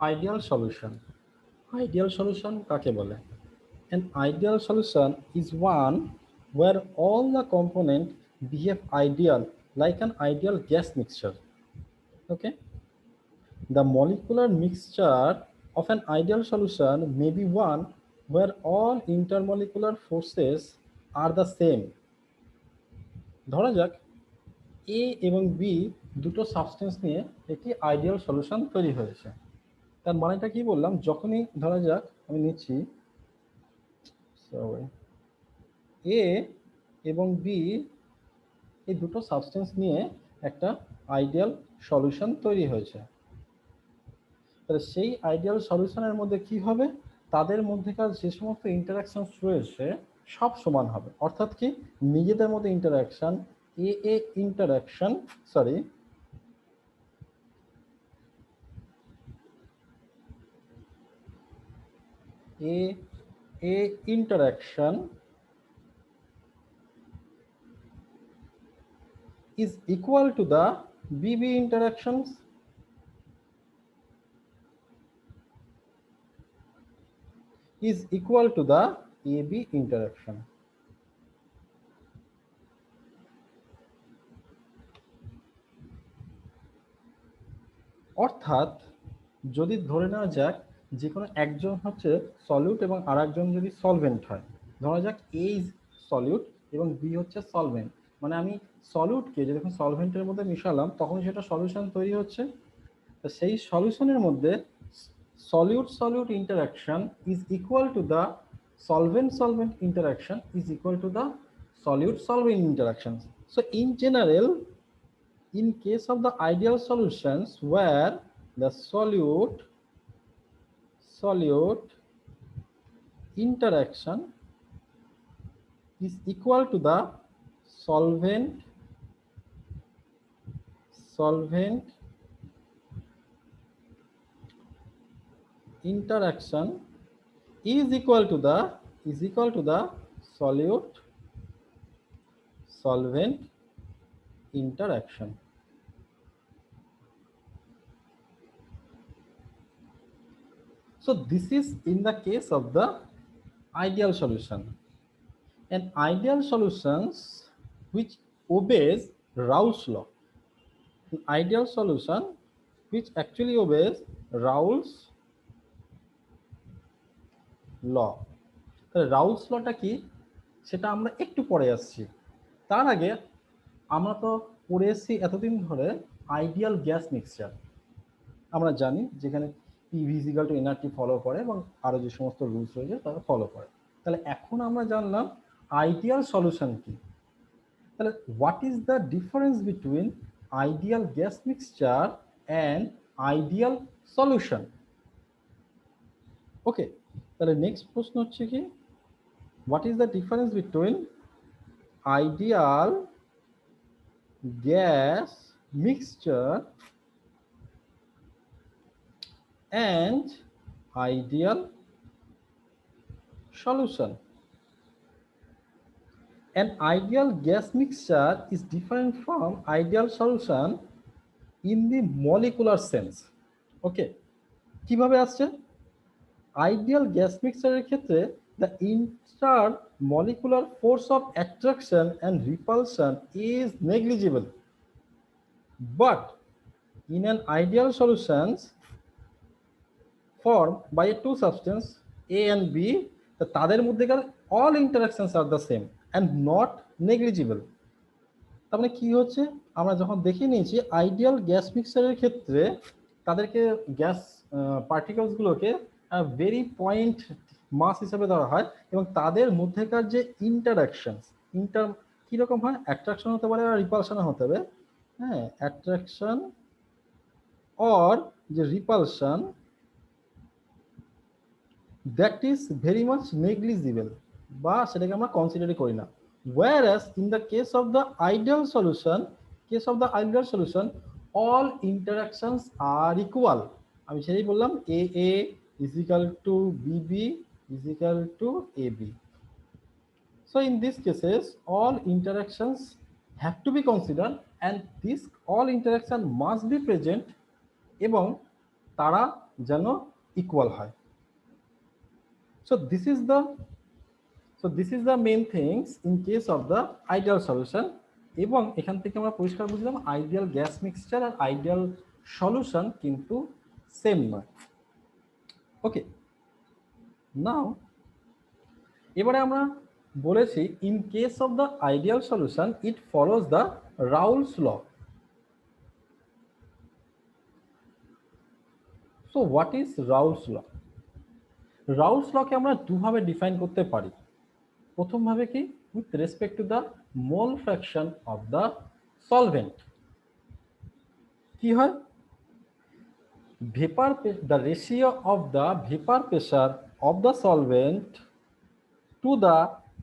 Ideal solution. Ideal solution কাকে বলে? An ideal solution is one where all the components behave ideal, like an ideal gas mixture. Okay? The molecular mixture of an ideal solution may be one where all intermolecular forces are the same. ধরা যাক এ এবং B দুটো substance নিয়ে একটি ideal solution তৈরি হয়েছে। তার মানেটা কি বললাম, যখনই ধরা যাক আমি নিচ্ছি এ এবং বি এই দুটো সাবস্টেন্স নিয়ে একটা আইডিয়াল সলিউশন তৈরি হয়েছে, তাহলে সেই আইডিয়াল সলিউশনের মধ্যে কি হবে, তাদের মধ্যেকার যে সমস্ত ইন্টারাকশন রয়েছে সব সমান হবে। অর্থাৎ কি, নিজেদের মধ্যে interaction A interaction sorry A interaction is equal to the BB interactions is equal to the AB interaction. অর্থাৎ যদি ধরে নেওয়া যাক যে কোনো একজন হচ্ছে সলিউট এবং আর একজন যদি সলভেন্ট হয়, ধরা যাক এ ইজ সলিউট এবং বি হচ্ছে সলভেন্ট, মানে আমি সলিউটকে যখন সলভেন্টের মধ্যে মিশালাম তখন সেটা সলিউশন তৈরি হচ্ছে। তো সেই সলিউশনের মধ্যে solute solute interaction is equal to the solvent solvent interaction is equal to the solute solvent interactions. So in general, in case of the ideal solutions where the solute interaction is equal to the solvent interaction is equal to the solute solvent interaction. So this is in the case of the ideal solution. An ideal solutions which obeys Raoult's law. An ideal solution which actually obeys Raoult's law. রাউলস লটা কি সেটা আমরা একটু পরে আসছি। তার আগে আমরা তো পড়ে এসেছি এতদিন ধরে আইডিয়াল গ্যাস মিক্সচার। আমরা জানি যেখানে PV equal to nRT follow করে এবং আরো যে সমস্ত রুলস রয়েছে তারা ফলো করে। তাহলে এখন আমরা জানলাম আইডিয়াল সলিউশন কি। তাহলে what is the difference between ideal gas mixture and ideal solution? Okay, তাহলে নেক্সট প্রশ্ন হচ্ছে কি, what is the difference between ideal gas mixture and ideal solution? An ideal gas mixture is different from ideal solution in the molecular sense. Okay, কিভাবে আসছে? Ideal gas মিক্সচারের ক্ষেত্রে the intermolecular force of attraction and repulsion is negligible, but in an ideal solutions formed by a two substance A and B, তাদের মধ্যেকার all interactions are the same and not negligible. তার মানে কি হচ্ছে, আমরা যখন দেখে নিয়েছি আইডিয়াল গ্যাস মিক্সচারের ক্ষেত্রে তাদেরকে গ্যাস পার্টিকেলস গুলোকে ভেরি পয়েন্ট মাস হিসেবে ধরা হয় এবং তাদের মধ্যেকার যে ইন্টারাকশন কিরকম হয়, অ্যাট্রাকশন হতে পারে আর রিপালশন হতে হবে। হ্যাঁ, অ্যাট্রাকশন অর যে repulsion, that is very much negligible, বা সেটাকে আমরা কনসিডারই করি না। whereas in the case of the ideal solution all interactions are equal. আমি সেটাই বললাম a is equal to bb is equal to ab. So in these cases all interactions have to be considered and this all interaction must be present এবং তারা যেন equal হয়। So this is the main things in case of the ideal solution. এবং এখান থেকে আমরা পরিষ্কার বুঝলাম আইডিয়াল গ্যাস মিক্সচার আর আইডিয়াল সলিউশন কিন্তু সেম নয়। ওকে, নাও এবারে আমরা বলেছি in case of the ideal solution it follows the Raoult's law. So what is Raoult's law? Raoult's লকে আমরা দুভাবে ডিফাইন করতে পারি। প্রথম ভাবে কি, with respect to the mole fraction of the solvent. কি হয়, vapor, the ratio of the vapor pressure of the solvent to the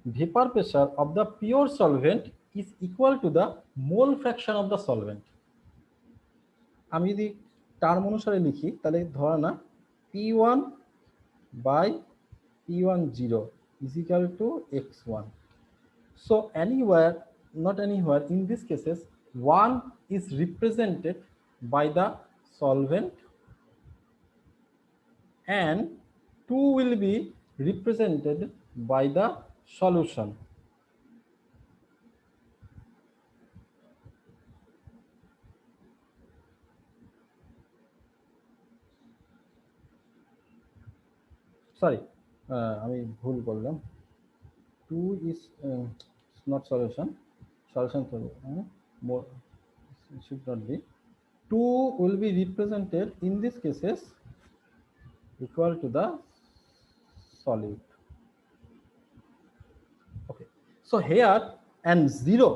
vapor pressure of the pure solvent is equal to the mole fraction of the solvent. আমি যদি term অনুসারে লিখি তাহলে ধরা না P1 by P10 is equal to X1. So anywhere, not anywhere, in these cases 1 is represented by the solvent and 2 will be represented by the solution. Sorry, আমি ভুল বললাম, 2 is not solution, solution more should not be, 2 will be represented in these cases equal to the solute. Okay, so here and 0,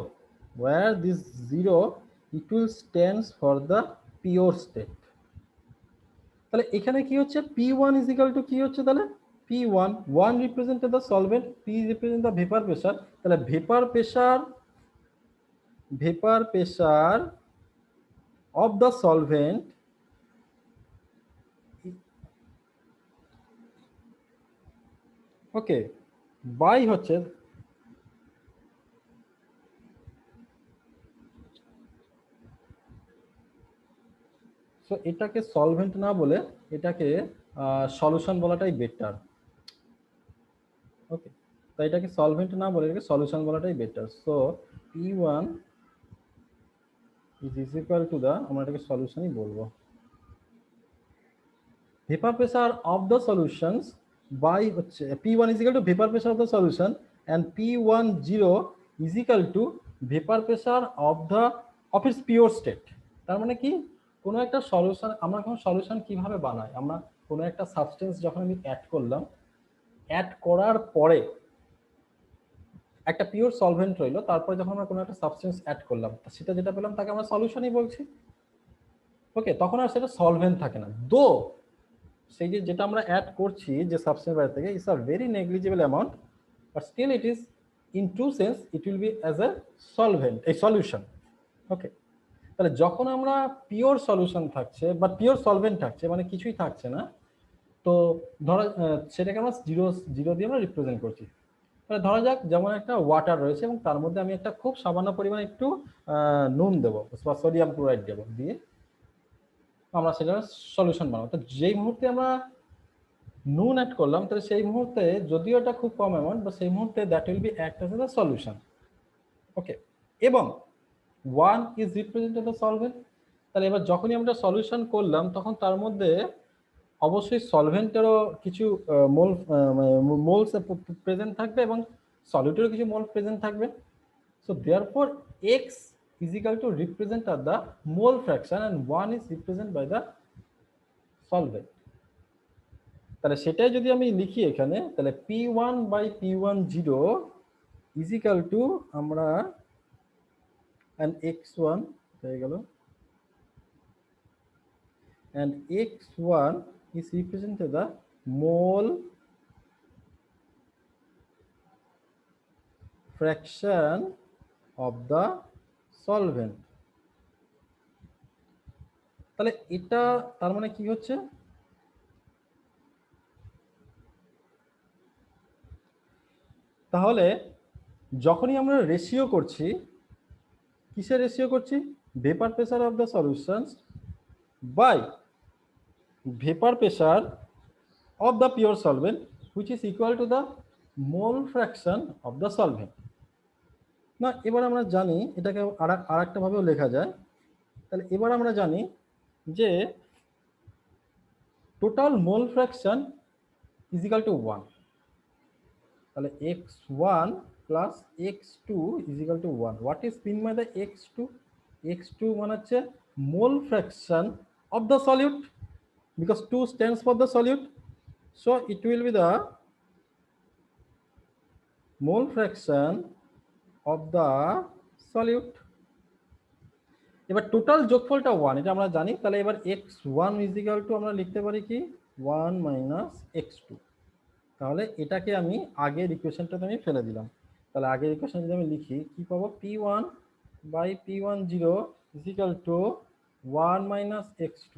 where this 0 it will stands for the pure state. তাহলে এখানে কি হচ্ছে, P1 is equal to কি হচ্ছে, তাহলে P1 1 represent the solvent, P represent the vapor pressure, তাহলে vapor pressure of the solvent okay bye হচ্ছে so এটাকে সলভেন্ট না বলে এটাকে সলিউশন বলাটাই বেটার। ওকে, তাই এটাকে সলভেন্ট না বলে এটাকে সলিউশন বলাটাই better. So P1 is equal to the, আমরা এটাকে সলিউশনই বলবো, vapor pressure of the solutions by হচ্ছে P1 is equal to vapor pressure of the solution and P10 is equal to vapor pressure of its pure state. তার মানে কি, কোনো একটা solution, আমরা কোনো সলিউশন কিভাবে বানাই, আমরা কোনো একটা সাবস্টেন্স যখন আমি অ্যাড করলাম, অ্যাড করার পরে একটা পিওর সলভেন্ট রইলো, তারপরে যখন আমরা কোনো একটা সাবস্টেন্স অ্যাড করলাম সেটা যেটা পেলাম তাকে আমরা সলিউশনই বলছি। ওকে, তখন আর সেটা সলভেন্ট থাকে না, দো সেই যেটা আমরা অ্যাড করছি যে সাবস্টেন্স বাইরে থেকে it's a very negligible amount, but still it is in true sense it will be as a solvent, এই সলিউশন। ওকে, তাহলে যখন আমরা পিওর সলিউশন থাকছে বা পিওর সলভেন্ট থাকছে, মানে কিছুই থাকছে না, তো ধরা সেটাকে আমরা জিরো দিয়ে আমরা রিপ্রেজেন্ট করছি। তাহলে ধরা যাক যেমন একটা ওয়াটার রয়েছে এবং তার মধ্যে আমি একটা খুব সামান্য পরিমাণে একটু নুন দেবো বা সোডিয়াম ক্লোরাইড দেবো, দিয়ে আমরা সেটা সলিউশন বানাবো। তো যেই মুহূর্তে আমরা নুন অ্যাড করলাম, তাহলে সেই মুহূর্তে যদিও এটা খুব কম অ্যামাউন্ট, বা সেই মুহূর্তে that will be act as the solution. Okay, এবং 1 ইজ রিপ্রেজেন্টেড দ্য সলভেন্ট। তাহলে এবার যখনই আমরা সলিউশন করলাম তখন তার মধ্যে অবশ্যই সলভেন্টেরও কিছু মোলস প্রেজেন্ট থাকবে এবং সলিউটেরও কিছু মোল প্রেজেন্ট থাকবে। So therefore x is equal to represent the mole fraction and 1 is represented by the solvent. তাহলে সেটাই যদি আমি লিখি এখানে, তাহলে P1 by P10 is equal to আমরা and x1 হয়ে গেল, and x1 is represented the mole fraction of the solvent. তাহলে এটা তার মানে কি হচ্ছে, তাহলে যখনই আমরা রেশিও করছি, কিসের রেশিও করছি, vapour pressure of the solutions by vapor pressure of the pure solvent which is equal to the mole fraction of the solvent. না এবার আমরা জানি এটাকে আরেকটা ভাবেও লেখা যায়। তাহলে এবার আমরা জানি যে total mole fraction is equal to 1। তাহলে x1 plus x2 is equal to 1। What is mean by the x2? x2 মানে হচ্ছে mole fraction of the solute, because 2 stands for the solute, so it will be the mole fraction of the solute। এবার total যোগফলটা 1 এটা আমরা জানি। তাহলে এবার x1 is equal two আমরা লিখতে পারি কি 1 মাইনাস x2। তাহলে এটাকে আমি আগের ইকুয়েশনটাতে আমি ফেলে দিলাম। তাহলে আগের ইকুয়েশন যদি আমি লিখি কি পাবো, p1 by p10 is equal to 1 minus x2,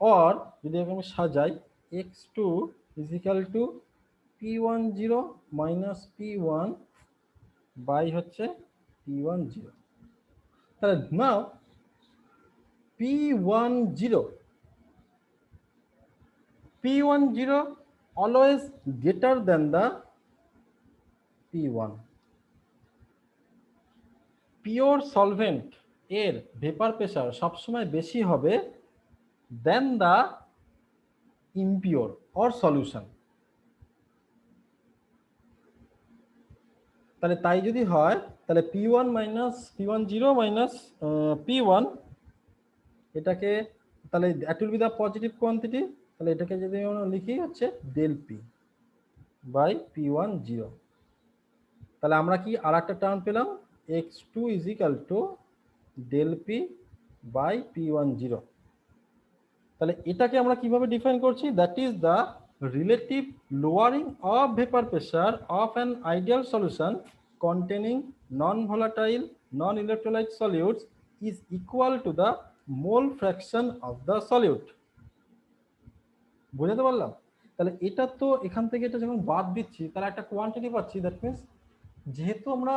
or যদি আমি সাজাই x2 is equal to p10 minus p1 by হচ্ছে p10। তাহলে now p10 always greater than the p1। Pure solvent এর ভেপার প্রেসার সবসময় বেশি হবে then the impure or solution. তাহলে তাই যদি হয় তাহলে p1 minus p10 minus p1 এটাকে তাহলে that will B the positive quantity. তাহলে এটাকে যদি আমরা লিখি হচ্ছে ডেল পি বাই p10। তাহলে আমরা কি আর একটা টার্ম পেলাম x2 is equal to del P by p10। তাহলে এটাকে আমরা কিভাবে ডিফাইন করছি, that is the relative lowering of vapour pressure of an ideal solution containing non-volatile non-electrolyte solutes is equal to the mole fraction of the solute। বুঝতে পারলাম? তাহলে এটা তো এখান থেকে এটা যখন বাদ দিচ্ছি তাহলে একটা কোয়ান্টিটি পাচ্ছি, দ্যাট মিন্স যেহেতু আমরা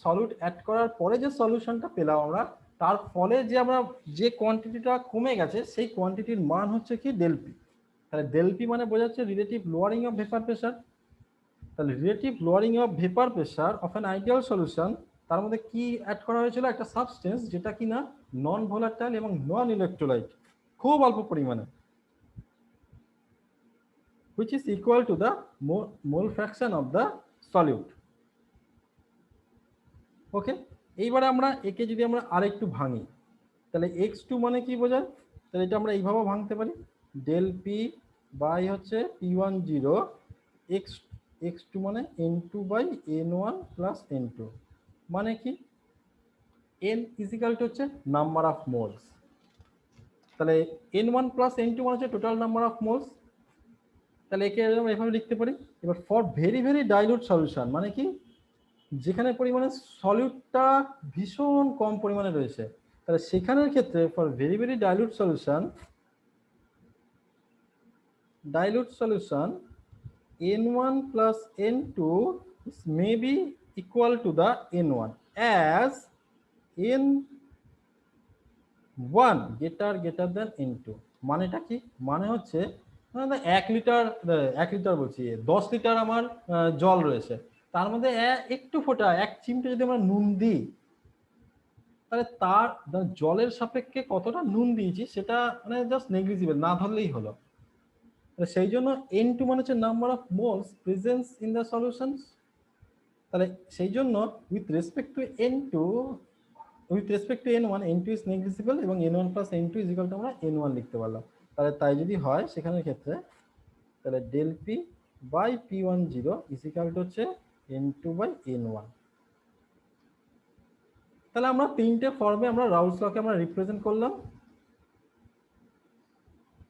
সলিউট অ্যাড করার পরে যে সলিউশনটা পেলাম আমরা, তার ফলে যে আমরা যে কোয়ান্টিটিটা কমে গেছে সেই কোয়ান্টিটির মান হচ্ছে কি ডেল পি। তাহলে ডেল পি মানে বোঝাচ্ছে relative lowering of vapour pressure. তাহলে relative lowering of vapour pressure of an ideal solution, তার মধ্যে কি অ্যাড করা হয়েছিল, একটা সাবস্টেন্স যেটা কিনা নন ভোলাটাইল এবং নন ইলেকট্রোলাইট, খুব অল্প পরিমাণে, which is equal to the mole fraction of the solute। ওকে, এইবারে আমরা একে যদি আমরা আরেকটু ভাঙি তাহলে x2 মানে কি বোঝায়, তাহলে এটা আমরা এইভাবে ভাঙতে পারি ডেল পি বাই হচ্ছে p10 x2 মানে n2 by n1 plus n2 মানে কি n ইজিক্যাল টু হচ্ছে নাম্বার অফ মোলস। তাহলে n1 প্লাস n2 মানে হচ্ছে টোটাল নাম্বার অফ মোলস। তাহলে একে আমরা এভাবে লিখতে পারি। এবার for very very dilute solution মানে কি, যেখানে পরিমাণে সলিউটটা ভীষণ কম পরিমাণে রয়েছে, তাহলে সেখানের ক্ষেত্রে for very very dilute solution n1 plus n2 may be equal to the n1 as n1 greater than n2। মানেটা কি, মানে হচ্ছে 1 লিটার বলছি 10 লিটার আমার জল রয়েছে, তার মধ্যে একটু ফোঁটা এক চিমটে যদি আমরা নুন দিই, তাহলে তার জলের সাপেক্ষে কতটা নুন দিয়েছি সেটা মানে জাস্ট নেগলিজিবল, না ধরলেই হলো। সেই জন্য n2 মানে হচ্ছে number of moles presence in the solutions. তাহলে সেই জন্য with respect two n1 n2 is negligible এবং n1 plus n2 is equal two আমরা n1 লিখতে পারলাম। তাহলে তাই যদি হয় সেখানের ক্ষেত্রে তাহলে del P by p10 is equal to হচ্ছে n2 বাই n1। তাহলে আমরা তিনটে ফর্মে আমরা রাউলস লকে আমরা রিপ্রেজেন্ট করলাম।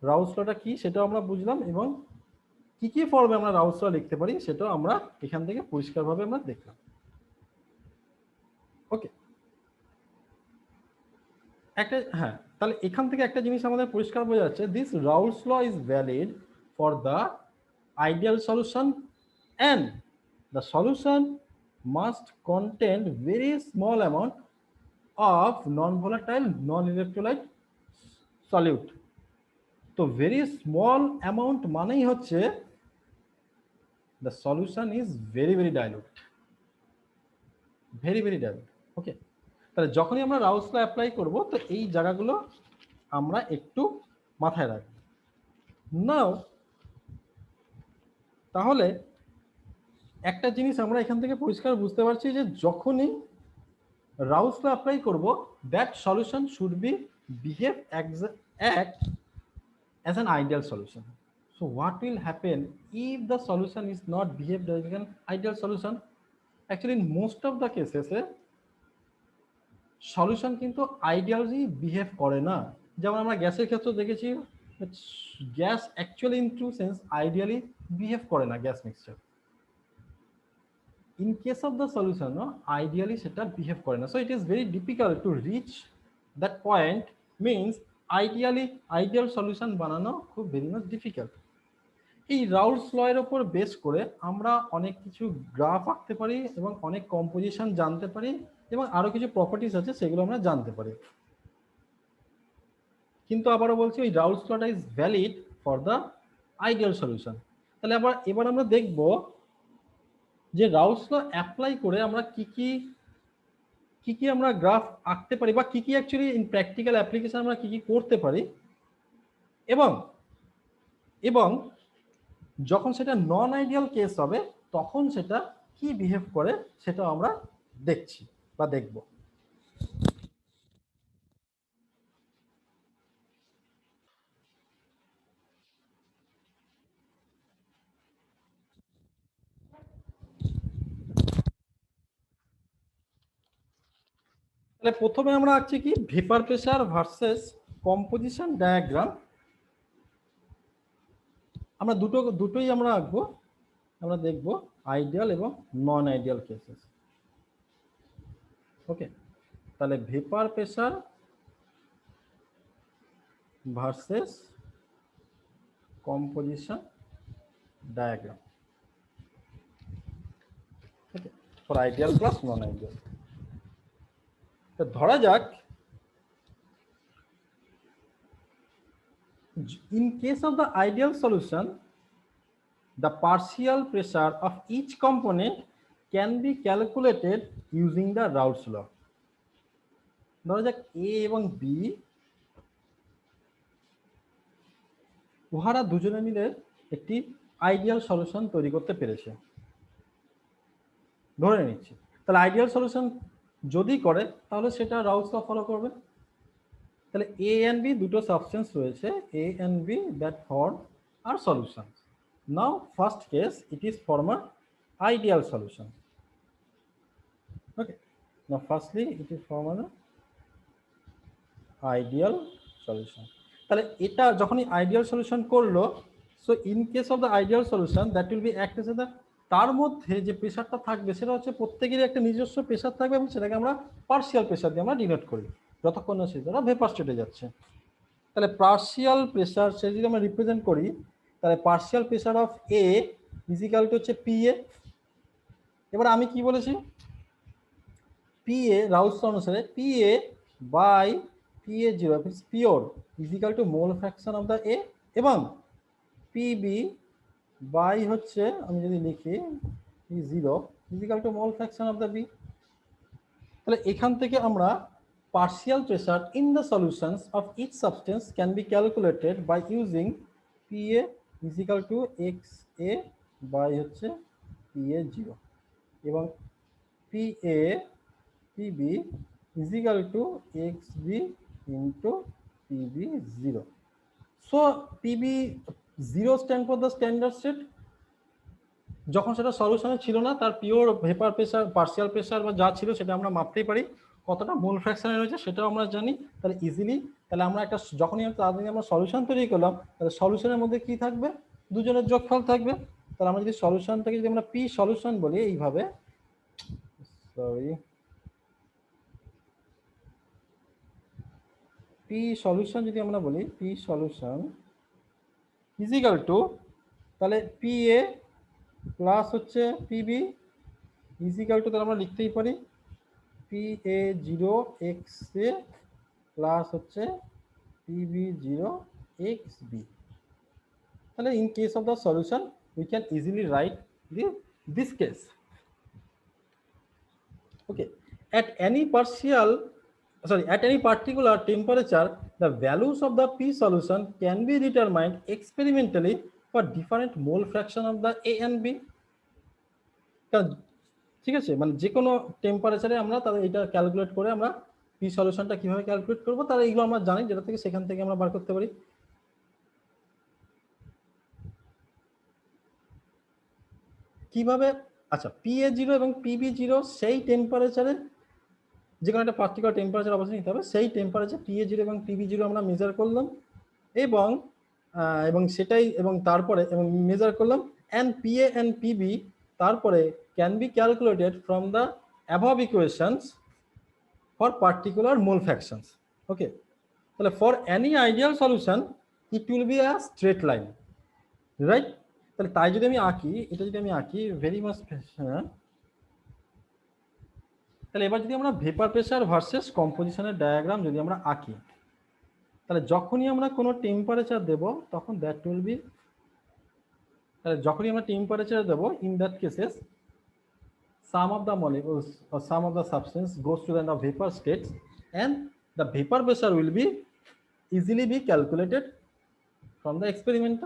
রাউলস লটা কি সেটাও আমরা বুঝলাম এবং কি কি ফর্মে আমরা রাউলস ল লিখতে পারি সেটাও আমরা এখান থেকে পরিষ্কারভাবে আমরা দেখলাম। ওকে, একটা হ্যাঁ, তাহলে এখান থেকে একটা জিনিস আমাদের পরিষ্কার বোঝা যাচ্ছে, this Raoult's law is valid for the ideal solution and the solution must contain very small amount of non-volatile non-electrolyte solute। তো ভেরি স্মল অ্যামাউন্ট মানেই হচ্ছে the solution is very very dilute, very very dilute. Okay, তাহলে যখনই আমরা রাউস ল apply করব তো এই জায়গাগুলো আমরা একটু মাথায় রাখবো। নাও তাহলে একটা জিনিস আমরা এখান থেকে পরিষ্কার বুঝতে পারছি যে যখনই রাউস ল অ্যাপ্লাই করব that solution should be behave act as an ideal solution. So what will happen if the solution is not behaved as an ideal solution? Actually in most of the cases solution কিন্তু ideally behave করে না। যেমন আমরা গ্যাসের ক্ষেত্রে দেখেছি gas actually in true sense ideally behave করে না gas mixture. In case of the solution ideally সেটা বিহেভ করে না। So it is very difficult to reach that point, means ideal solution বানানো খুব ভেরি মাচ ডিফিকাল্ট। এই রাউলস ল এর উপর বেস করে আমরা অনেক কিছু গ্রাফ আঁকতে পারি এবং অনেক কম্পোজিশন জানতে পারি এবং আরো কিছু প্রপার্টিজ আছে সেগুলো আমরা জানতে পারি। কিন্তু আবারও বলছি ওই রাউলস লটা is valid for the ideal solution. তাহলে এবার আমরা দেখব যে রাউলস ল অ্যাপ্লাই করে আমরা কি কি আমরা গ্রাফ আঁকতে পারি বা কি অ্যাকচুয়ালি ইন প্র্যাকটিক্যাল অ্যাপ্লিকেশন আমরা কি করতে পারি, এবং যখন সেটা নন আইডিয়াল কেস হবে তখন সেটা কি বিহেভ করে সেটা আমরা দেখছি বা দেখব। তাহলে প্রথমে আমরা আঁকছি কি vapour pressure versus composition diagram. আমরা দুটোই আমরা আঁকবো। আমরা দেখব আইডিয়াল এবং নন আইডিয়াল কেসেস। ওকে, তাহলে vapour pressure versus composition diagram for ideal plus non ideal. তো ধরা যাক in case of the ideal solution the partial pressure of each component can be calculated using the Raoult's law. ধরা যাক এ এবং B উহারা দুজনে মিলে একটি আইডিয়াল সলিউশন তৈরি করতে পেরেছে, ধরে নিচ্ছি। তাহলে আইডিয়াল সলিউশন যদি করে তাহলে সেটা রাউলস ল ফলো করবে। তাহলে এ এন্ড বি দুটো সাবস্টেন্স রয়েছে, A and B that form are solution. Now first case it is form a ideal solution. Okay, now firstly it is form a ideal solution. তাহলে এটা যখনই আইডিয়াল সলিউশন করলো, so in case of the ideal solution that will be act as the, তার মধ্যে যে প্রেসারটা থাকবে সেটা হচ্ছে প্রত্যেকেরই একটা নিজস্ব প্রেসার থাকবে এবং সেটাকে আমরা পার্শিয়াল প্রেসার দিয়ে আমরা ডিনোট করি যতক্ষণ না সেটা ভেপার স্টেটে যাচ্ছে। তাহলে পার্শিয়াল প্রেসার সে যদি আমরা রিপ্রেজেন্ট করি তাহলে partial pressure of A equal to হচ্ছে পি এ। এবার আমি কি বলেছি, পি এ রাউলস অনুসারে P A by P A zero pure equal to mole fraction of the A, এবং পিবি বাই হচ্ছে আমি যদি লিখি P zero equal to mole fraction of the B. তাহলে এখান থেকে আমরা partial pressure in the solutions of each substance can be calculated by using PA is equal to XA by হচ্ছে PA0 এবং PA PB is equal to XB into PB0. So PB0 stand for the standard state, যখন সেটা সলিউশনে ছিল না তার pure vapour pressure partial pressure বা যা ছিল সেটা আমরা মাপতেই পারি, কতটা মোল ফ্র্যাকশনে রয়েছে সেটাও আমরা জানি। তাহলে ইজিলি তাহলে আমরা একটা যখনই তাড়াতাড়ি আমরা সলিউশন তৈরি করলাম তাহলে সলিউশনের মধ্যে কি থাকবে, দুজনের যোগফল থাকবে। তাহলে আমরা যদি সলিউশনটাকে যদি আমরা পি সলিউশন বলি এইভাবে, সরি পি সলিউশন যদি আমরা বলি পি সলিউশন ইজিক্যাল টু তাহলে পি এ প্লাস হচ্ছে পিবি ইজিক্যাল টু তাহলে আমরা লিখতেই পারি P A zero x A plus হচ্ছে পিবি জিরো xb. তাহলে in case of the solution we can easily write this case. Okay, at any particular temperature, the values of the P solution can be determined experimentally for different mole fraction of the A and B. ঠিক আছে, মানে যে কোনো টেম্পারেচারে আমরা তাহলে এটা calculate করে আমরা পি সলিউশনটা কিভাবে ক্যালকুলেট করব, তাহলে এগুলো আমরা জানি, যেটা থেকে সেখান থেকে আমরা বার করতে পারি। কিভাবে? আচ্ছা, PA0 এবং PB0 সেই টেম্পারেচারে, যে কোনো একটা পার্টিকুলার টেম্পারেচার অবশ্যই নিতে হবে, সেই টেম্পারেচার PA0 এবং PB0 আমরা মেজার করলাম এবং সেটাই এবং তারপরে এবং মেজার করলাম and PA and PB তারপরে can be calculated from the above equations for particular mole fractions. Okay, তাহলে for any ideal solution it will be a straight line, right? তাহলে তাই যদি আমি আঁকি, এটা যদি আমি আঁকি ভেরি মাচ, তাহলে এবার যদি আমরা ভেপার প্রেসার ভার্সেস কম্পোজিশনের ডায়াগ্রাম যদি আমরা আঁকি, তাহলে যখনই আমরা কোনো টেম্পারেচার দেব তখন দ্যাট উইল বি, তাহলে যখনই আমরা টেম্পারেচার দেব in that cases some of the molecules or some of the substance goes to the vapor state and the vapor pressure will be easily be calculated from the experiment.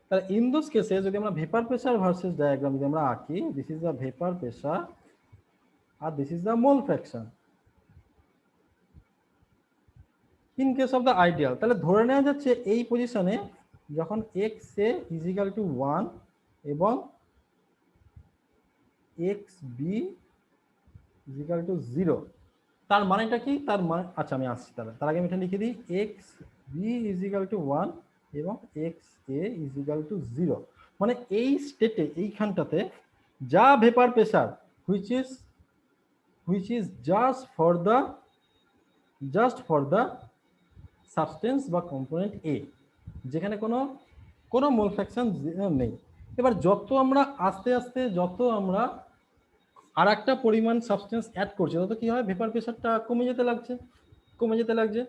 তাহলে in those cases যদি আমরা vapor pressure versus diagram যদি আমরা আঁকি, this is the vapor pressure R this is the mole fraction in case of the ideal। তাহলে ধরে নেওয়া যাচ্ছে এই পজিশনে যখন xa is equal to 1 এবং xb is equal to 0, তার মানেটা কি? তার মানে, আচ্ছা আমি আসছি, তার আগে আমি এটা লিখে দিই, xb is equal to 1 এবং xa is equal to 0, মানে এই স্টেটে এইখানটাতে যা vapour pressure which is just for the substance বা কম্পোনেন্ট A, যেখানে কোনো মোল ফ্র্যাকশন নেই। এবার যত আমরা আস্তে আস্তে যত আমরা আর একটা পরিমাণ সাবস্টেন্স অ্যাড করছি তত কি হয়, ভেপার প্রেসারটা কমে যেতে লাগছে।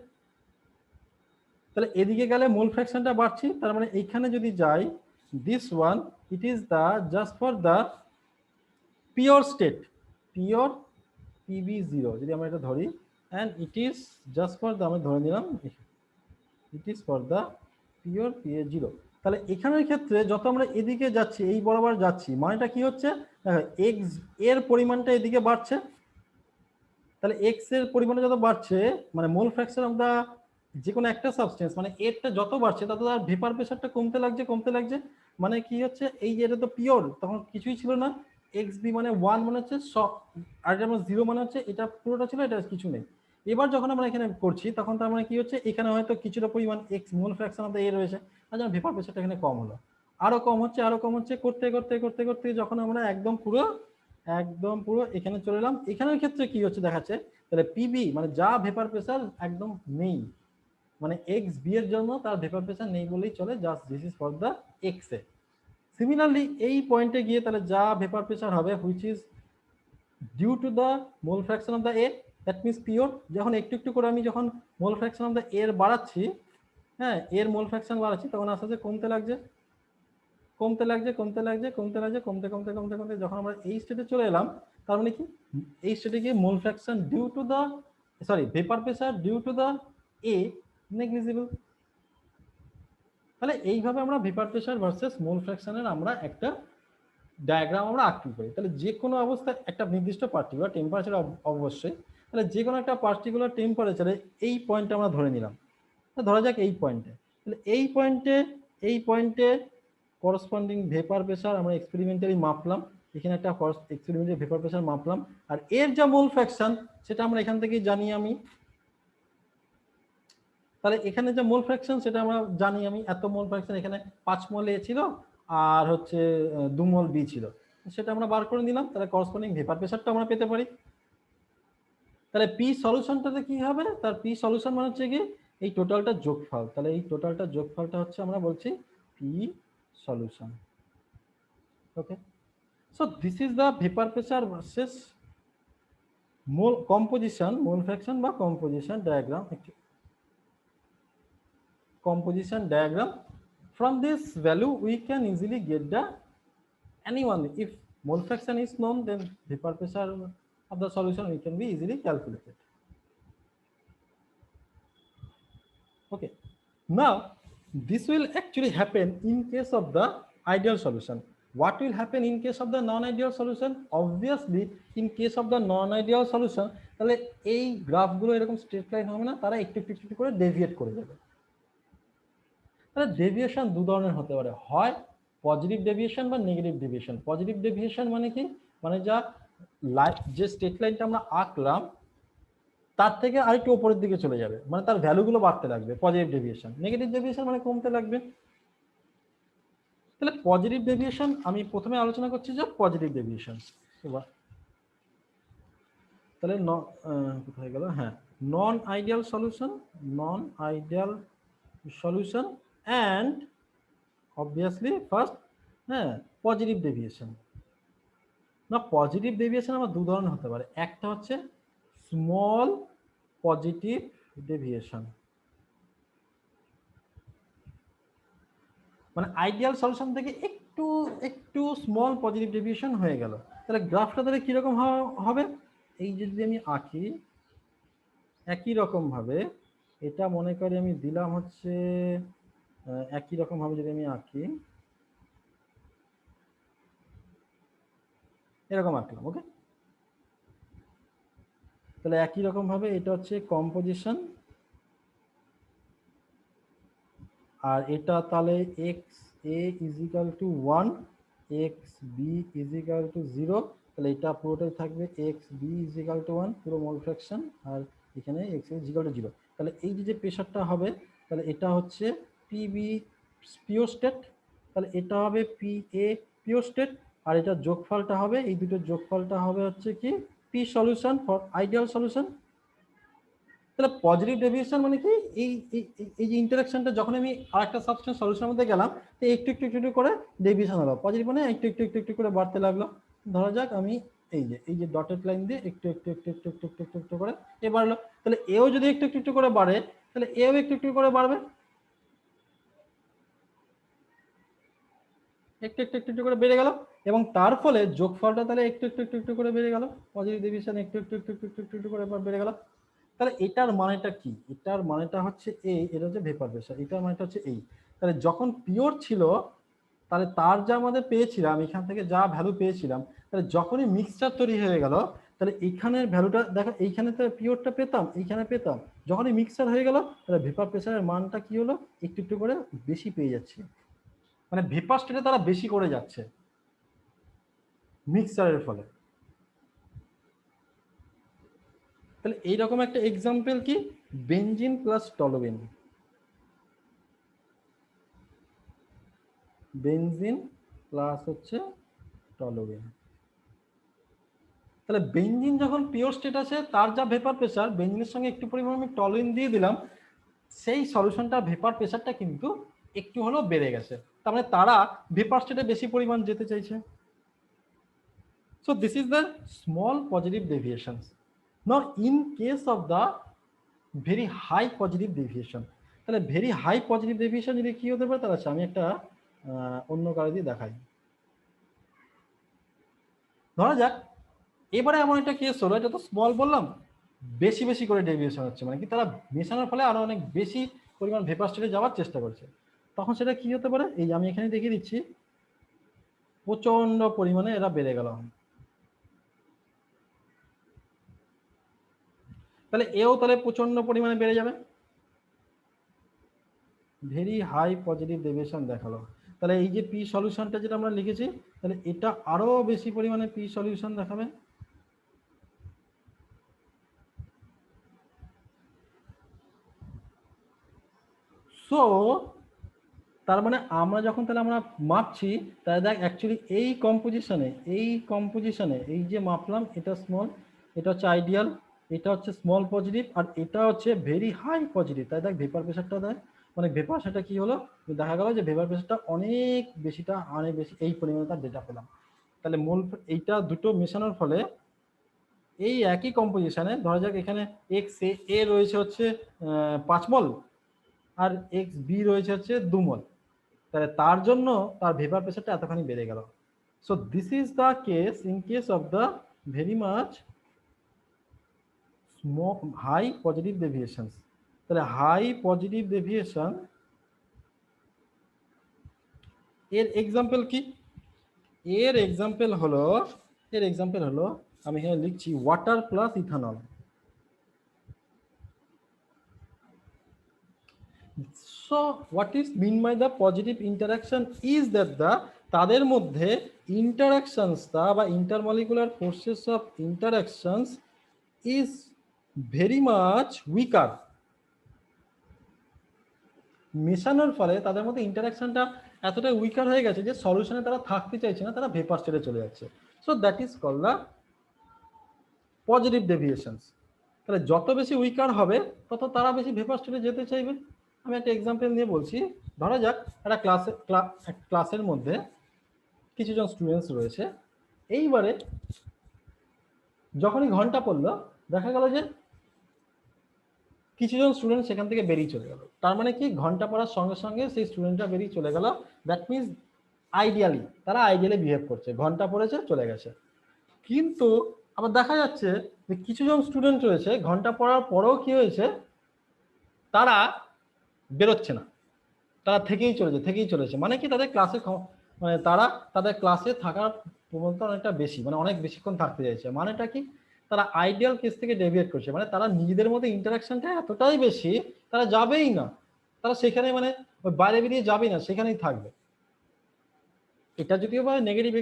তাহলে এদিকে গেলে মোল ফ্র্যাকশনটা বাড়ছে, তার মানে এইখানে যদি যাই, this one it is the just for the pure state, pure PB0 যদি আমরা এটা ধরি, and it is just for the, আমি ধরে নিলাম it is for the pure PA0। তাহলে এখানের ক্ষেত্রে যত আমরা এদিকে যাচ্ছি, এই বরাবর যাচ্ছি, মানেটা কি হচ্ছে, এক্স এর পরিমাণটা এদিকে বাড়ছে। তাহলে এক্স এর পরিমাণটা যত বাড়ছে, মানে মোল ফ্র্যাকশন অফ দা যে কোনো একটা সাবস্টেন্স, মানে এরটা যত বাড়ছে তত তার ভেপার প্রেসারটা কমতে লাগছে। মানে কি হচ্ছে, এই যে এটা তো পিওর, তখন কিছুই ছিল না, xb মানে 1 মানে হচ্ছে আর যেমন 0 মানে হচ্ছে এটা পুরোটা ছিল, এটা কিছু নেই। এবার যখন আমরা এখানে করছি তখন তার মানে কি হচ্ছে, এখানে হয়তো কিছুটা পরিমাণ X mole fraction of the A রয়েছে, আর যেমন ভেপার প্রেসারটা এখানে কম হলো, আরো কম হচ্ছে করতে যখন আমরা একদম পুরো এখানে চলে এলাম, এখানের ক্ষেত্রে কি হচ্ছে দেখাচ্ছে, তাহলে পিবি মানে যা ভেপার প্রেসার একদম নেই, মানে এক্স বি এর জন্য তার ভেপার প্রেসার নেই বলেই চলে, just this is for the X A. Similarly এই পয়েন্টে গিয়ে তাহলে যা ভেপার প্রেসার হবে which is due to the mole fraction of the A, that means pure, যখন একটু করে আমি যখন মোল ফ্র্যাকশন অফ দ্য এর বাড়াচ্ছি, হ্যাঁ এর মোল ফ্র্যাকশন বাড়াচ্ছি, তখন আস্তে আস্তে কমতে লাগছে, কমতে যখন আমরা এই স্টেটে চলে এলাম, তার মানে কি, এই স্টেটে গিয়ে mole fraction due to the vapour pressure due to the A negligible. তাহলে এইভাবে আমরা ভেপার প্রেসার ভার্সেস মোল ফ্র্যাকশনের আমরা একটা ডায়াগ্রাম আমরা আঁকতে পারি। তাহলে যে কোনো অবস্থায় একটা নির্দিষ্ট পার্টিকুলার টেম্পারেচার অবশ্যই, তাহলে যে কোনো একটা পার্টিকুলার টেম্পারেচারে এই পয়েন্টটা আমরা ধরে নিলাম, ধরা যাক এই পয়েন্টে, তাহলে এই পয়েন্টে করসপন্ডিং ভেপার প্রেসার আমরা এক্সপেরিমেন্টালি মাপলাম, এখানে একটা এক্সপেরিমেন্টালি ভেপার প্রেসার মাপলাম, আর এর যা মোল ফ্র্যাকশন সেটা আমরা এখান থেকেই জানি আমি, তাহলে এখানে যে মোল ফ্র্যাকশন সেটা আমরা জানি আমি, এত মোল ফ্র্যাকশন এখানে 5 মোল এ ছিল আর হচ্ছে 2 মোল বি ছিল, সেটা আমরা বার করে নিলাম, তাহলে করসপন্ডিং ভেপার প্রেসারটা আমরা পেতে পারি। তাহলে পি সলিউশনটাতে কি হবে, তার পি সলিউশন মানে হচ্ছে কি এই টোটালটা যোগফল, তাহলে এই টোটালটা যোগফলটা হচ্ছে আমরা বলছি P solution. Okay, so this is the vapour pressure versus mole composition, mole fraction বা composition diagram. composition diagram. From this value we can easily get the anyone. If mole fraction is known, then vapor pressure of the solution we can be easily calculated. Okay, now this will actually happen in case of the ideal solution. What will happen in case of the non-ideal solution? Obviously in case of the non-ideal solution, তাহলে এই গ্রাফগুলো এরকম straight line হবে না, তারা একটু একটু একটু করে ডেভিয়েট করে যাবে। তাহলে ডেভিয়েশন দু ধরনের হতে পারে, হয় পজিটিভ ডেভিয়েশন বা নেগেটিভ ডেভিয়েশন। পজিটিভ ডেভিয়েশন মানে কি, মানে যা যে স্ট্রেট লাইনটা আমরা আঁকলাম তার থেকে আরেকটু উপরের দিকে চলে যাবে, মানে তার ভ্যালুগুলো বাড়তে লাগবে, পজিটিভ ডেভিয়েশন। নেগেটিভ ডেভিয়েশন মানে কমতে লাগবে। তাহলে পজিটিভ ডেভিয়েশন আমি প্রথমে আলোচনা করছি যে পজিটিভ ডেভিয়েশন। তাহলে কোথায় গেল, হ্যাঁ, non ideal solution, non ideal solution and obviously first, হ্যাঁ, পজিটিভ ডেভিয়েশন। না, পজিটিভ ডেভিয়েশন আমার দু ধরনের হতে পারে। একটা হচ্ছে স্মল পজিটিভ ডেভিয়েশন, মানে আইডিয়াল সলিউশন থেকে একটু একটু স্মল পজিটিভ ডেভিয়েশন হয়ে গেল। তাহলে গ্রাফটা তাহলে কিরকম হবে, এই যদি আমি আঁকি একই রকম ভাবে, এটা মনে করি আমি দিলাম হচ্ছে একই রকম ভাবে যদি আমি আঁকি, এরকম আঁকলাম। ওকে, তাহলে একই রকম ভাবে এটা হচ্ছে কম্পোজিশন, আর এটা তাহলে X A is equal to 1, X B is equal to 0। তাহলে এটা পুরোটাই থাকবে X B is equal to 1 পুরো মোল ফ্র্যাকশন, আর এখানে এক্স ইজ ইকাল টু 0। তাহলে এই যে প্রেশারটা হবে, তাহলে এটা হচ্ছে পিবি পিওর স্টেট, তাহলে এটা হবে পি এ পিওর স্টেট, আর এটা যোগফলটা হবে, এই দুটো যোগফলটা হবে হচ্ছে কি P solution for ideal solution. তাহলে পজিটিভ ডেভিয়েশন মানে কি, এই যে ইন্টারাকশনটা যখন আমি আরেকটা সাবস্টেন্স সলিউশনের মধ্যে গেলাম, তো একটু একটু একটু করে ডেভিয়েশন হলো। পজিটিভ মানে একটু একটু একটু একটু করে বাড়তে লাগলো। ধরা যাক আমি এই যে ডটেড লাইন দিয়ে একটু একটু একটু একটু একটু একটু একটু একটু করে এ বাড়লো। তাহলে এও যদি একটু একটু একটু করে বাড়ে, তাহলে এও একটু একটু করে বাড়বে, একটু একটু একটু একটু করে বেড়ে গেল, এবং তার ফলে যোগফলটা তাহলে একটু একটু একটু একটু করে বেড়ে গেল। পজিটিভ ডেভিয়েশন একটু একটু একটু একটু একটু একটু করে বেড়ে গেল। তাহলে এটার মানেটা কি, এটার মানেটা হচ্ছে এটা হচ্ছে ভেপার প্রেসার, এটার মানেটা হচ্ছে এই। তাহলে যখন পিওর ছিল, তাহলে তার যা আমাদের পেয়েছিলাম, এখান থেকে যা ভ্যালু পেয়েছিলাম, তাহলে যখনই মিক্সচার তৈরি হয়ে গেল, তাহলে এইখানের ভ্যালুটা দেখো, এইখানে তো পিওরটা পেতাম, এইখানে পেতাম, যখনই মিক্সচার হয়ে গেল, তাহলে ভেপার প্রেসারের মানটা কি হলো, একটু একটু করে বেশি পেয়ে যাচ্ছে, মানে ভেপার স্টেটে তারা বেশি করে যাচ্ছে মিক্সচারের ফলে। তাহলে এইরকম একটা এক্সাম্পল কি, বেনজিন প্লাস টলোবিন, বেনজিন প্লাস হচ্ছে টলোবিন। তাহলে বেনজিন যখন পিওর স্টেট আছে, তার যা ভেপার প্রেসার, বেনজিনের সঙ্গে একটু পরিমাণ আমি টলোবিন দিয়ে দিলাম, সেই সলিউশনটা ভেপার প্রেসারটা কিন্তু একটু হলেও বেড়ে গেছে, তার মানে তারা ভেপার স্টেটে বেশি পরিমাণ যেতে চাইছে। So this is the small positive deviations. Now in case of the very high positive deviation, তাহলে ভেরি হাই পজিটিভ ডেভিয়েশন যদি কি হতে পারে, তাহলে আমি একটা অন্য কারো দিয়ে দেখাই। ধরা যাক এবারে এমন একটা কেস হলো, এটা তো স্মল বললাম, বেশি বেশি করে ডেভিয়েশন হচ্ছে, মানে কি তারা মেশানোর ফলে আরো অনেক বেশি পরিমাণ ভেপার স্টেটে যাওয়ার চেষ্টা করছে। তখন সেটা কি হতে পারে, এই আমি এখানে দেখিয়ে দিচ্ছি, প্রচন্ড পরিমাণে এরা বেড়ে গেল। তাহলে এও তাহলে প্রচন্ড পরিমাণে বেড়ে যাবে, ভেরি হাই পজিটিভ ডেভিয়েশন দেখালো। তাহলে এই যে পি সলিউশনটা যেটা আমরা লিখেছি, তাহলে এটা আরো বেশি পরিমাণে পি সলিউশন দেখাবে। সো তার মানে আমরা যখন তাহলে আমরা মাপছি, তাহলে দেখ অ্যাকচুয়ালি এই কম্পোজিশনে এই যে মাপলাম, এটা স্মল, এটা হচ্ছে আইডিয়াল, এটা হচ্ছে স্মল পজিটিভ, আর এটা হচ্ছে ভেরি হাই পজিটিভ। তাই দেখ ভেপার প্রেসারটা দেয়, মানে ভেপার প্রেসারটা কি হলো, দেখা গেল যে ভেপার প্রেসারটা অনেক বেশিটা, অনেক বেশি, এই পরিমাণে তার ডেটা পেলাম। তাহলে মূল এইটা দুটো মেশানোর ফলে এই একই কম্পোজিশনে, ধরা যাক এখানে এক্স এ রয়েছে হচ্ছে 5 মল, আর এক্স বি রয়েছে হচ্ছে 2 মোল, তাহলে তার জন্য তার ভেপার প্রেসারটা এতখানি বেড়ে গেল। So this is the case in case of the very much high positive deviations. তাহলে হাই পজিটিভ ডেভিয়েশন এর এক্সাম্পল কি? এর এক্সাম্পল হলো আমি এখানে লিখছি water plus ethanol. So what is mean by the positive interaction is that the তাদের মধ্যে ইন্টারাকশনসটা বা intermolecular forces of interactions is very much weaker. মেশানোর ফলে তাদের মধ্যে ইন্টারাকশনটা এতটা উইকার হয়ে গেছে যে সলিউশনে তারা থাকতে চাইছে না, তারা ভেপার স্টেটে চলে যাচ্ছে। So that is called the positive deviations. তাহলে যত বেশি উইকার হবে তত তারা বেশি ভেপার স্টেটে যেতে চাইবে। আমি একটা এক্সাম্পল নিয়ে বলছি। ধরা যাক একটা ক্লাসের মধ্যে কিছুজন স্টুডেন্টস রয়েছে। এইবারে যখনই ঘন্টা পড়লো দেখা গেল যে কিছুজন স্টুডেন্ট সেখান থেকে বেরিয়ে চলে গেল। তার মানে কি, ঘন্টা পড়ার সঙ্গে সঙ্গে সেই স্টুডেন্টরা বেরিয়ে চলে গেল। দ্যাট মিনস তারা আইডিয়ালি বিহেভ করছে, ঘন্টা পড়েছে চলে গেছে। কিন্তু আবার দেখা যাচ্ছে যে কিছুজন স্টুডেন্ট রয়েছে ঘন্টা পড়ার পরেও কি হয়েছে, তারা বেরোচ্ছে না, তারা থেকেই চলেছে। মানে কি, তাদের ক্লাসে মানে তাদের ক্লাসে থাকার প্রবণতা অনেকটা বেশি, মানে অনেক বেশিক্ষণ থাকতে চাইছে। মানেটা কি, তারা আইডিয়াল কেস থেকে ডেভিয়েট করছে। মানে তারা নিজেদের মধ্যে ইন্টারাকশনটা এতটাই বেশি, তারা যাবেই না, তারা সেখানে মানে ওই বাইরে বেরিয়ে যাবেই না, সেখানেই থাকবে। এটা যদিও বা নেগেটিভ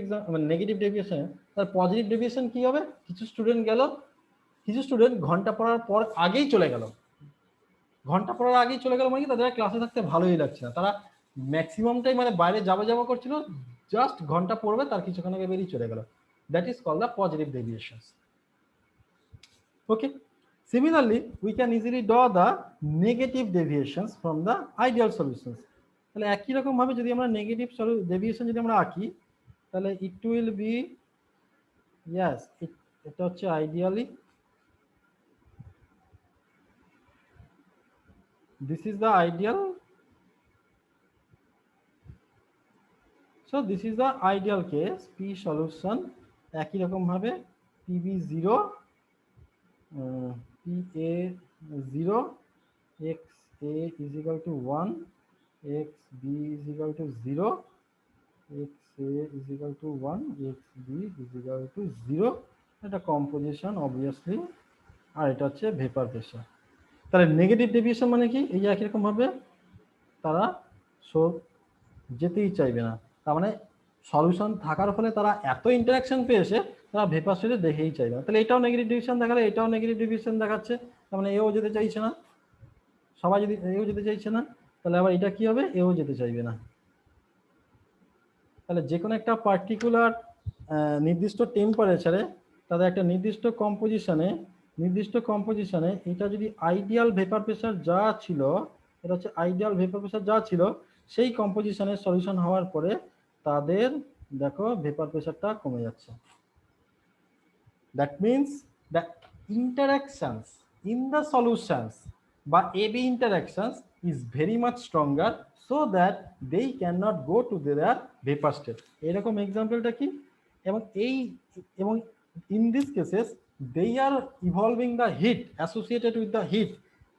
নেগেটিভ ডেভিয়েশন। তার পজিটিভ ডেভিয়েশন কি হবে, কিছু স্টুডেন্ট ঘন্টা পড়ার পর আগেই চলে গেল। ঘন্টা পড়ার আগেই চলে গেল মানে কি, তাদের ক্লাসে থাকতে ভালোই লাগছে না, তারা ম্যাক্সিমামটাই মানে বাইরে যাওয়া করছিল, জাস্ট ঘন্টা পড়বে তার কিছুক্ষণ আগে বেরিয়ে চলে গেল। That is called the positive deviations. Okay, similarly we can easily draw the negative deviations from the ideal solutions. তাহলে একই রকম ভাবে যদি আমরা নেগেটিভ ডেভিয়েশন যদি আমরা আঁকি, তাহলে ইট উইল বি এটা হচ্ছে ideally, this is the ideal. So this is the ideal case. P solution একই রকম ভাবে PB0 PA0 XA is equal to 1, XB is equal to 0, XA is equal to 1, XB is equal to 0। এটা composition obviously, আর এটা হচ্ছে vapour pressure. তাহলে negative deviation মানে কি, এই একই রকম ভাবে তারা যেতেই চাইবে না। তার মানে সলিউশন থাকার ফলে তারা এত ইন্টারাকশন পেয়েছে, তারা ভেপার স্টেটে দেখেই চাইবে না। তাহলে এটাও নেগেটিভ ডিভিশন দেখালে, এটাও নেগেটিভ ডিভিশন দেখাচ্ছে। তার মানে এও যেতে চাইছে না, সবাই যদি এও যেতে চাইছে না, তাহলে আবার এটা কি হবে, এও যেতে চাইবে না। তাহলে যে কোনো একটা পার্টিকুলার নির্দিষ্ট টেম্পারেচারে তাদের একটা নির্দিষ্ট কম্পোজিশনে এটা যদি আইডিয়াল ভেপার প্রেসার যা ছিল, এটা হচ্ছে আইডিয়াল ভেপার প্রেসার যা ছিল, সেই কম্পোজিশনের সলিউশন হওয়ার পরে তাদের দেখো ভেপার প্রেসারটা কমে যাচ্ছে। That means the interactions in the solutions বা AB interactions is very much stronger, so that they can not go to their vapour state. এরকম এক্সাম্পলটা কি, এবং in this cases they are evolving the heat associated with the heat.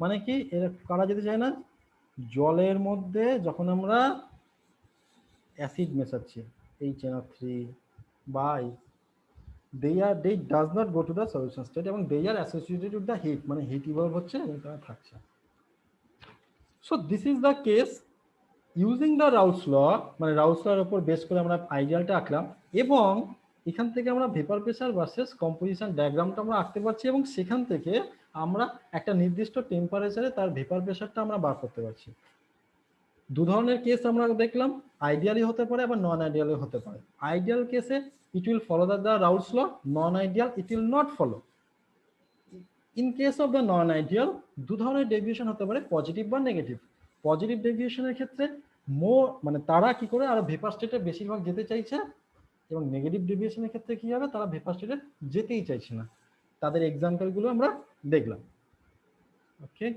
মানে কি, এরা কারা যেতে চায় না, জলের মধ্যে যখন আমরা অ্যাসিড মেশাচ্ছি HNO3 বা they does not go to the solution state এবং they are associated with the heat, মানে হিট ইভলভ হচ্ছে এবং তারা থাকছে। So this is the case using the Raoult's law, মানে রাউলস লর উপর বেস করে আমরা আইডিয়ালটা আঁকলাম, এবং এখান থেকে আমরা ভেপার প্রেসার ভার্সেস কম্পোজিশন ডায়াগ্রামটা আমরা আঁকতে পারছি, এবং সেখান থেকে আমরা একটা নির্দিষ্ট টেম্পারেচারে তার ভেপার প্রেসারটা আমরা বার করতে পারছি। দু ধরনের কেস আমরা দেখলাম, আইডিয়ালি হতে পারে আবার নন আইডিয়ালি হতে পারে। আইডিয়াল কেসে it will follow the Raoult's law, non ideal it will not follow. In case of the non ideal দু ধরনের ডেভিয়েশন হতে পারে, পজিটিভ বা নেগেটিভ। পজিটিভ ডেভিয়েশনের ক্ষেত্রে মানে তারা কি করে আরো ভেপার স্টেটে বেশিরভাগ যেতে চাইছে, এবং নেগেটিভ ডেভিয়েশনের ক্ষেত্রে কি হবে, তারা ভেপার স্টেটে যেতেই চাইছে না। তাদের এক্সাম্পলগুলো আমরা দেখলাম। ওকে।